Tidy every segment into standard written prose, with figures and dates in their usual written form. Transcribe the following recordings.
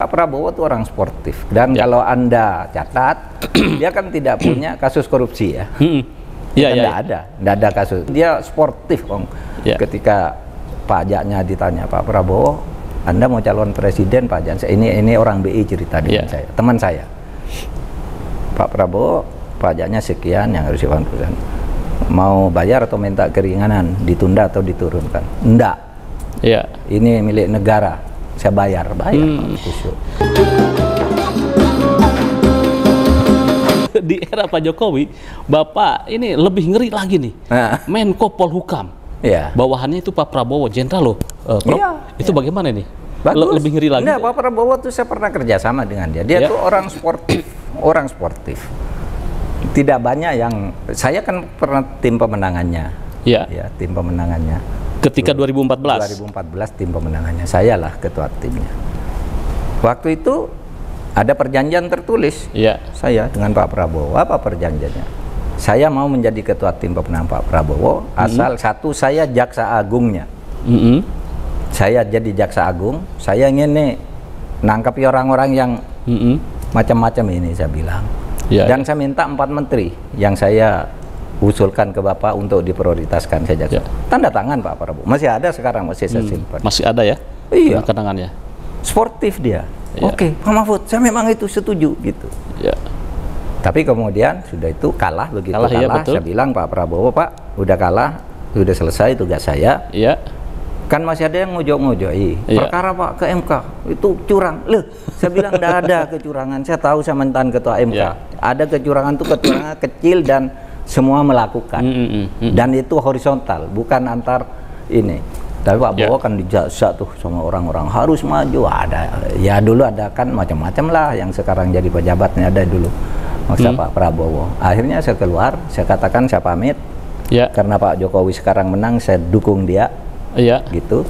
Pak Prabowo itu orang sportif dan kalau Anda catat dia kan tidak punya kasus korupsi ya. Tidak ada kasus. Dia sportif, Om. Ketika pajaknya ditanya Pak Prabowo, Anda mau calon presiden Pak Jan? Ini orang BI cerita dengan saya, teman saya. Pak Prabowo pajaknya sekian yang harus dilakukan. Mau bayar atau minta keringanan, ditunda atau diturunkan? Enggak. Ini milik negara. Saya bayar. Di era Pak Jokowi, Bapak ini lebih ngeri lagi nih. Menko Polhukam. Bawahannya itu Pak Prabowo, jenderal loh. Itu bagaimana nih? Lebih ngeri lagi. Pak Prabowo tuh saya pernah kerjasama dengan dia. Dia tuh orang sportif, orang sportif. Tidak banyak yang saya kan pernah tim pemenangannya. Tim pemenangannya. Ketika 2014 tim pemenangannya, saya lah ketua timnya. Waktu itu ada perjanjian tertulis saya dengan Pak Prabowo. Apa perjanjiannya? Saya mau menjadi ketua tim pemenang Pak Prabowo asal satu, saya jaksa agungnya. Saya jadi jaksa agung, saya ingin nih nangkapi orang-orang yang macam-macam ini, saya bilang. Dan saya minta 4 menteri yang saya usulkan ke Bapak untuk diprioritaskan saja. Tanda tangan Pak Prabowo. Masih ada sekarang, masih saya simpan. Masih ada ya? Iya. Kenangannya. Sportif dia. Oke, Pak Mahfud, saya memang itu setuju gitu. Tapi kemudian sudah itu kalah, begitu kalah, saya bilang Pak Prabowo, Pak, udah kalah, sudah selesai tugas saya. Kan masih ada yang ngojok-ngojoi. Perkara Pak ke MK itu curang. Loh, saya bilang tidak ada kecurangan. Saya tahu saya mantan ketua MK. Ada kecurangan itu kecurangan kecil dan semua melakukan, dan itu horizontal, bukan antar ini. Tapi Pak Prabowo kan dijasa tuh sama orang-orang harus maju. Ada ya, dulu ada kan macam-macam lah, yang sekarang jadi pejabatnya ada dulu. Maksud Pak Prabowo. Akhirnya saya keluar, saya katakan saya pamit, karena Pak Jokowi sekarang menang, saya dukung dia, gitu.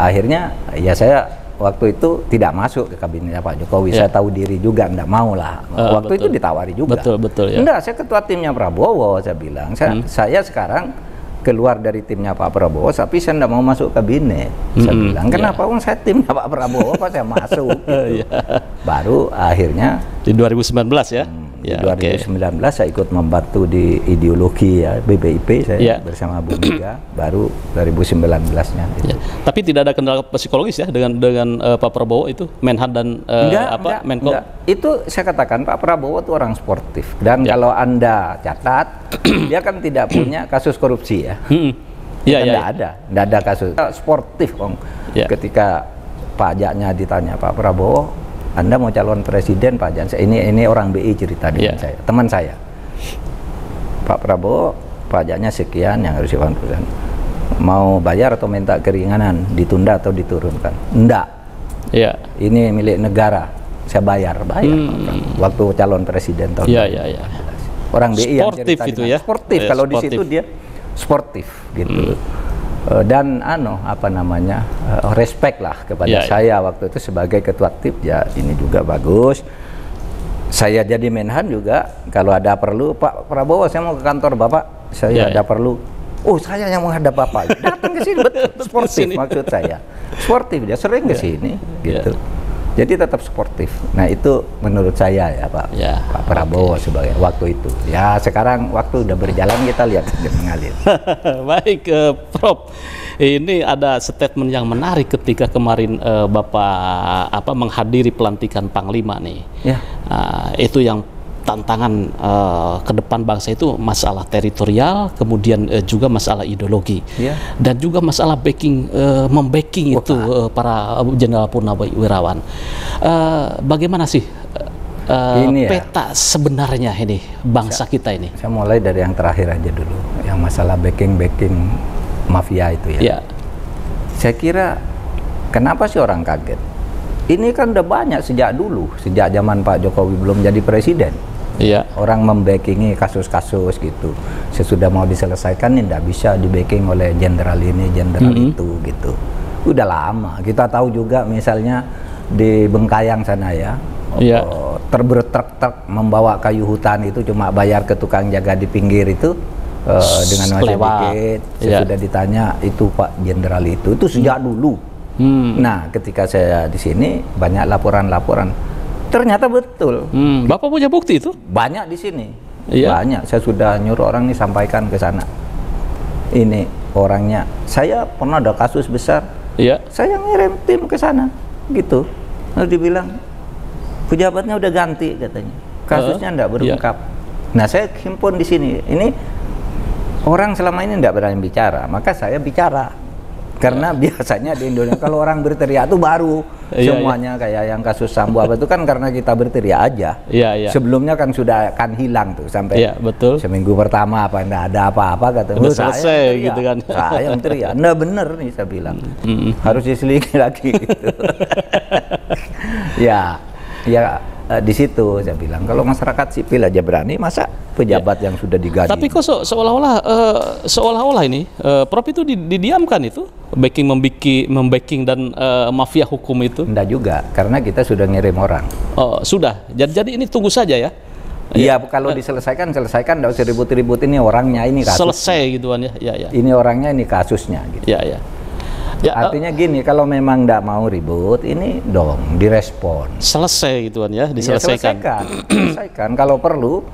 Akhirnya ya saya waktu itu tidak masuk ke kabinetnya Pak Jokowi. Saya tahu diri juga, enggak mau lah. Waktu itu ditawari juga. Enggak, saya ketua timnya Prabowo, saya bilang. Saya sekarang keluar dari timnya Pak Prabowo, tapi saya enggak mau masuk kabinet. Saya bilang, kenapa? Saya timnya Pak Prabowo, Pak saya masuk. Gitu. Baru akhirnya di 2019 ya. Di 2019 saya ikut membantu di ideologi ya, BPIP saya bersama Bu Mega, baru 2019-nya. Tapi tidak ada kendala psikologis ya dengan Pak Prabowo itu, Menhan dan Menko? Enggak. Itu saya katakan Pak Prabowo itu orang sportif dan kalau Anda catat dia kan tidak punya kasus korupsi ya. Tidak ada kasus. Sportif, Om. Ketika pajaknya ditanya Pak Prabowo, Anda mau calon presiden Pak Jan? Ini orang BI cerita dengan saya, teman saya. Pak Prabowo pajaknya sekian yang harus dilakukan. Mau bayar atau minta keringanan, ditunda atau diturunkan? Enggak. Ini milik negara. Saya bayar. Waktu calon presiden tahun orang BI yang cerita itu ya. Sportif. Kalau di situ dia sportif gitu. Dan respect lah kepada saya waktu itu sebagai ketua tim. Ya ini juga bagus. Saya jadi Menhan juga, kalau ada perlu, Pak Prabowo saya mau ke kantor Bapak, saya ada perlu. Oh, saya yang menghadap Bapak. Datang ke sini, betul. Sportif maksud saya. Sportif, dia sering ke sini gitu. Jadi tetap sportif. Nah itu menurut saya ya Pak, Pak Prabowo sebagai waktu itu. Ya sekarang waktu udah berjalan, kita lihat dia mengalir. Baik, Prof. Ini ada statement yang menarik ketika kemarin Bapak menghadiri pelantikan Panglima nih. Itu yang tantangan ke depan bangsa itu masalah teritorial, kemudian juga masalah ideologi, dan juga masalah membacking itu para jenderal purnawirawan. Bagaimana sih peta sebenarnya ini bangsa kita ini? Saya mulai dari yang terakhir aja dulu, yang masalah backing mafia itu ya. Saya kira kenapa sih orang kaget? Ini kan udah banyak sejak dulu, sejak zaman Pak Jokowi belum jadi presiden. Orang membackingi kasus-kasus gitu. Sesudah mau diselesaikan ini tidak bisa di-backing oleh jenderal ini, jenderal itu gitu. Udah lama. Kita tahu juga misalnya di Bengkayang sana ya, terbertrek membawa kayu hutan itu cuma bayar ke tukang jaga di pinggir itu dengan masih dikit. Sesudah ditanya itu Pak jenderal itu sejak dulu. Nah, ketika saya di sini banyak laporan-laporan, ternyata betul. Bapak punya bukti itu? Banyak di sini, banyak. Saya sudah nyuruh orang nih sampaikan ke sana. Ini orangnya. Saya pernah ada kasus besar. Saya ngirim tim ke sana, gitu. Lalu dibilang pejabatnya udah ganti katanya, kasusnya enggak berungkap. Nah, saya himpun di sini. Ini orang selama ini enggak berani bicara, maka saya bicara. Karena biasanya di Indonesia kalau orang berteriak itu baru semuanya kayak yang kasus Sambo apa itu kan karena kita berteriak aja. Sebelumnya kan sudah akan hilang tuh sampai seminggu pertama apa enggak ada apa-apa kata. Udah selesai gitu kan. Saya yang teriak. Enggak bener nih saya bilang. Harus diselidiki lagi gitu. Ya di situ saya bilang kalau masyarakat sipil aja berani, masa pejabat yang sudah digaji. Tapi kok seolah-olah ini Prof itu didiamkan itu membacking dan mafia hukum itu? Enggak juga, karena kita sudah ngirim orang. Oh, sudah. Jadi ini tunggu saja ya. Iya, kalau diselesaikan, enggak usah ribut-ribut, ini orangnya, ini kasus. Selesai gituan ya. Ini orangnya, ini kasusnya gitu. Ya, artinya gini, kalau memang enggak mau ribut, ini dong direspon. Selesai gituan ya, diselesaikan. Selesaikan. Kalau perlu,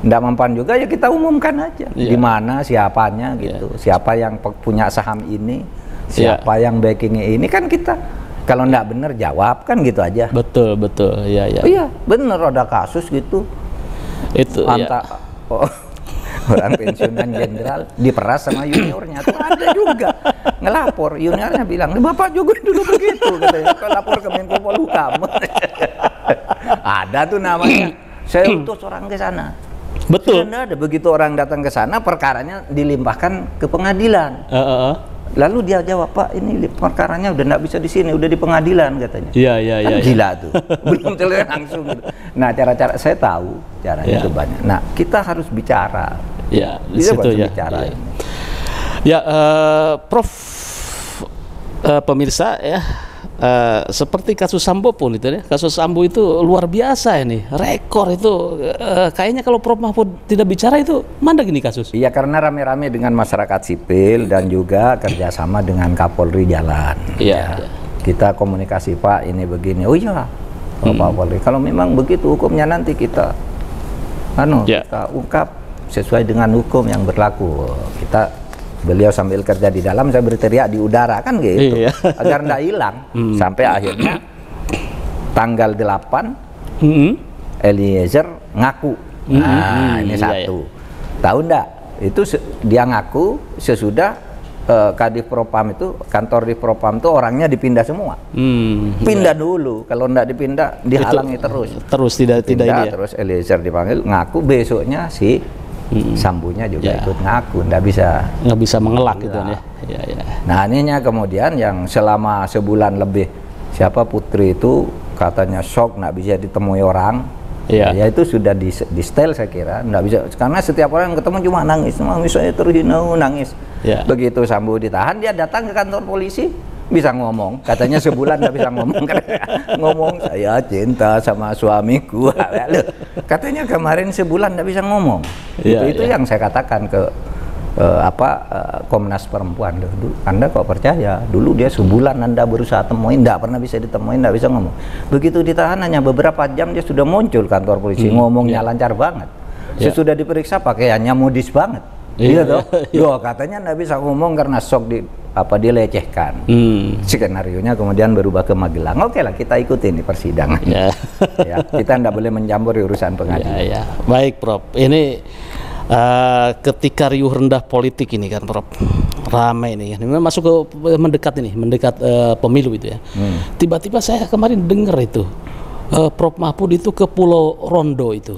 enggak mempan juga ya kita umumkan aja. Di mana siapanya gitu. Siapa yang punya saham ini, siapa yang backingnya ini, kan kita kalau enggak bener jawab kan gitu aja. Betul. Iya, bener ada kasus gitu. Itu orang pensiunan jenderal diperas sama juniornya, tuh ada juga ngelapor, juniornya bilang, Bapak juga dulu begitu, katanya, kok lapor ke Menko Polhukam. Ada tuh namanya, saya utus orang ke sana. Betul. Ada begitu orang datang ke sana, perkaranya dilimpahkan ke pengadilan. Lalu dia jawab, Pak, ini perkaranya udah nggak bisa di sini, udah di pengadilan katanya. Iya. Gila tuh, belum selesai langsung. Gitu. Nah, cara-cara saya tahu caranya itu banyak. Nah, kita harus bicara. Di situ ya. Bicara. Prof, pemirsa ya. Seperti kasus Sambo pun itu ya, kasus Sambo itu luar biasa ini, rekor itu. Kayaknya kalau Prof Mahfud tidak bicara itu mana gini kasus? Iya, karena rame-rame dengan masyarakat sipil dan juga kerjasama dengan Kapolri jalan. Kita komunikasi, Pak, ini begini. Oh iya, Pak Kapolri, kalau memang begitu hukumnya nanti kita kita ungkap sesuai dengan hukum yang berlaku. Beliau sambil kerja di dalam, saya berteriak di udara kan gitu, agar nggak hilang. Sampai akhirnya tanggal 8 Eliezer ngaku. Nah, ini satu. Tahu nggak? Itu dia ngaku sesudah Kadif Propam itu, kantor di Propam itu orangnya dipindah semua. Pindah dulu, kalau nggak dipindah dihalangi terus tidak ini ya. Terus Eliezer dipanggil ngaku, besoknya si Sambunya juga ikut ngaku, nggak bisa mengelak gitu ya. Nah, ininya kemudian yang selama sebulan lebih, siapa Putri itu katanya shock, nggak bisa ditemui orang. Ya itu sudah di setel saya kira, nggak bisa, karena setiap orang yang ketemu cuma nangis, saya terhina, nangis. Begitu Sambu ditahan, dia datang ke kantor polisi, bisa ngomong, katanya sebulan nggak bisa ngomong. Ngomong, saya cinta sama suamiku. Katanya kemarin sebulan nggak bisa ngomong. Itu yang saya katakan ke Komnas Perempuan. Anda kok percaya? Dulu dia sebulan Anda berusaha temuin, nggak pernah bisa ditemuin, nggak bisa ngomong. Begitu ditahan hanya beberapa jam dia sudah muncul kantor polisi, ngomongnya lancar banget. Sesudah diperiksa pakaiannya modis banget. Iya toh? Katanya nggak bisa ngomong karena shock dilecehkan. Skenarionya kemudian berubah ke Magelang. Oke lah, kita ikutin di persidangan. Kita nggak boleh mencampuri urusan pengadilan. Baik, Prof. Ini ketika riuh rendah politik ini kan, Prof, ramai ini kan, masuk ke mendekat pemilu itu ya. Tiba-tiba saya kemarin dengar itu Prof Mahfud itu ke Pulau Rondo itu.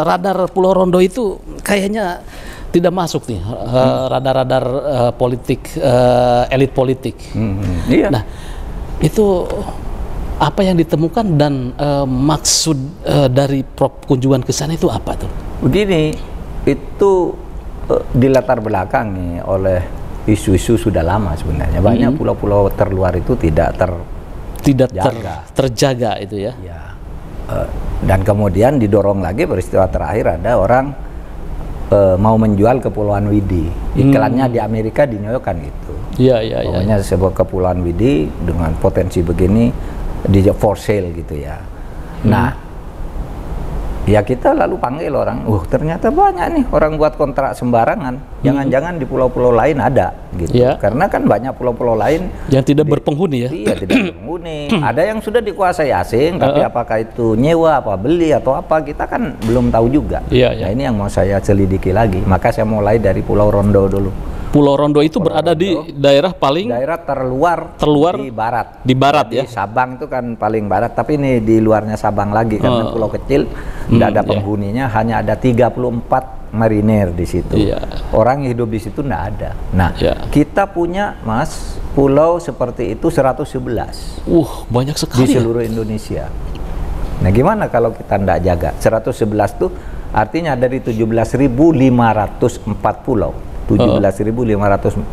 Radar Pulau Rondo itu kayaknya tidak masuk nih, radar-radar politik, elit politik. Nah, itu apa yang ditemukan dan maksud dari Prof kunjungan ke sana itu apa tuh? Begini, itu dilatar belakangi oleh isu-isu sudah lama sebenarnya. Banyak pulau-pulau terluar itu tidak terjaga itu ya. Dan kemudian didorong lagi, peristiwa terakhir ada orang mau menjual Kepulauan Widi. Iklannya di Amerika, di New York kan gitu. Pokoknya sebuah kepulauan Widi dengan potensi begini di for sale gitu ya. Nah, ya kita lalu panggil orang, ternyata banyak nih orang buat kontrak sembarangan. Jangan-jangan di pulau-pulau lain ada gitu. Karena kan banyak pulau-pulau lain yang tidak berpenghuni ya. Iya, tidak berpenghuni. Ada yang sudah dikuasai asing, tapi apakah itu nyewa, apa beli atau apa, kita kan belum tahu juga. Nah, ini yang mau saya selidiki lagi. Maka saya mulai dari Pulau Rondo dulu. Pulau Rondo itu berada di daerah terluar di barat. Di barat ya. Sabang itu kan paling barat, tapi ini di luarnya Sabang lagi karena pulau kecil, tidak ada penghuninya, hanya ada 34 marinir di situ. Orang hidup di situ tidak ada. Nah, kita punya Mas pulau seperti itu 111. Banyak sekali di seluruh Indonesia. Nah, gimana kalau kita tidak jaga? 111 itu artinya dari 17.504 pulau. 17.504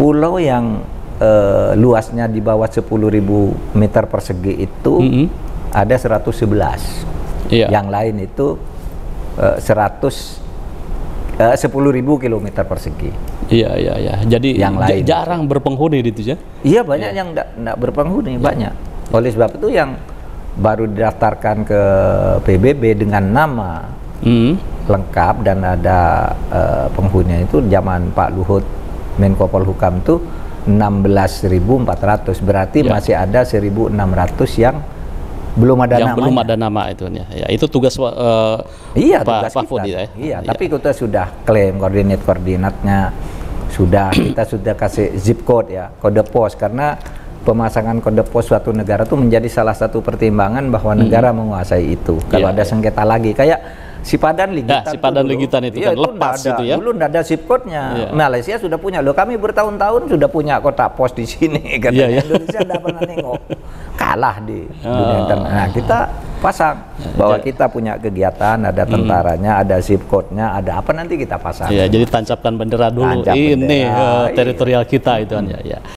pulau yang luasnya di bawah 10.000 meter persegi itu ada 111. Yang lain itu 10.000 kilometer persegi. Jadi yang lain jarang berpenghuni itu ya. Iya, banyak yang enggak berpenghuni, banyak. Oleh sebab itu yang baru didaftarkan ke PBB dengan nama lengkap dan ada penghuninya itu zaman Pak Luhut Menko Polhukam itu 16.400, berarti masih ada 1.600 yang belum ada namanya. Belum ada nama itu ya. Itu tugas tugas Pak Fudi ya. Tapi kita sudah klaim koordinatnya sudah kita sudah kasih zip code ya, kode pos, karena pemasangan kode pos suatu negara itu menjadi salah satu pertimbangan bahwa negara menguasai itu. Kalau ada sengketa lagi kayak Sipadan Ligitan itu kan lepas itu ya. Dulu nggak ada zip code-nya. Malaysia sudah punya. Loh, kami bertahun-tahun sudah punya kotak pos di sini. Indonesia nggak pernah nengok. Kalah di dunia internet. Nah, kita pasang bahwa kita punya kegiatan, ada tentaranya, ada zip code-nya, ada apa, nanti kita pasang. Jadi tancapkan bendera dulu. Ini teritorial kita itu kan ya.